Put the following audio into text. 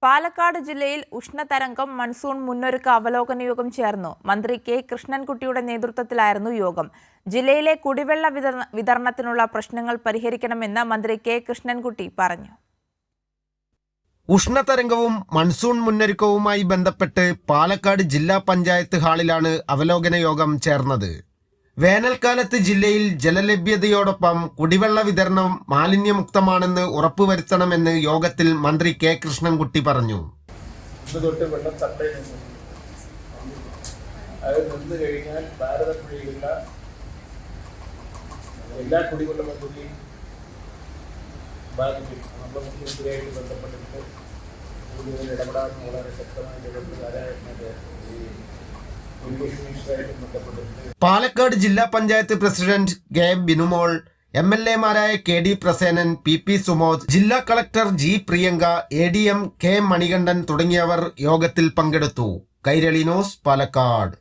പാലക്കാട് ജില്ലയിൽ ഉഷ്ണതരംഗം മൺസൂൺ മുന്നൊരുക്ക അവലോകന യോഗം ചേർന്നു. മന്ത്രി കെ കൃഷ്ണൻകുട്ടിയുടെ നേതൃത്വത്തിലായിരുന്നു യോഗം. ജില്ലയിലെ കുടിവെള്ള വിതരണത്തിനുള്ള പ്രശ്നങ്ങൾ പരിഹരിക്കണമെന്ന് മന്ത്രി കെ കൃഷ്ണൻകുട്ടി പറഞ്ഞു. ഉഷ്ണതരംഗവും മൺസൂൺ മുന്നൊരുക്കവുമായി ബന്ധപ്പെട്ട് പാലക്കാട് ജില്ലാ പഞ്ചായത്ത് ഹാളിലാണ് അവലോകന യോഗം ചേർന്നത്. വേനൽക്കാലത്ത് ജില്ലയിൽ ജലലഭ്യതയോടൊപ്പം കുടിവെള്ള വിതരണം മാലിന്യമുക്തമാണെന്ന് ഉറപ്പുവരുത്തണമെന്ന് യോഗത്തിൽ മന്ത്രി കെ കൃഷ്ണൻകുട്ടി പറഞ്ഞു. തൊട്ട് വെള്ളം സപ്ലൈ അത് നിന്ന് കഴിഞ്ഞാൽ ഭാരതപ്പുഴയിലുള്ള എല്ലാ കുടിവെള്ള പദ്ധതിയും ബാധിക്കും. നമ്മുടെ മുഖ്യമന്ത്രിയായിട്ട് ബന്ധപ്പെട്ടിട്ട് കൂടുതൽ ഇടപെടാൻ വളരെ ശക്തമായ പാലക്കാട് ജില്ലാ പഞ്ചായത്ത് പ്രസിഡന്റ് കെ ബിനുമോൾ, MLA-മാരായ KD പ്രസേനൻ, PP സുമോദ്, ജില്ലാ collector G Priyanka, ADM K Manikandan തുടങ്ങിയവർ യോഗത്തിൽ പങ്കെടുത്തു. കൈരളി ന്യൂസ്, പാലക്കാട്.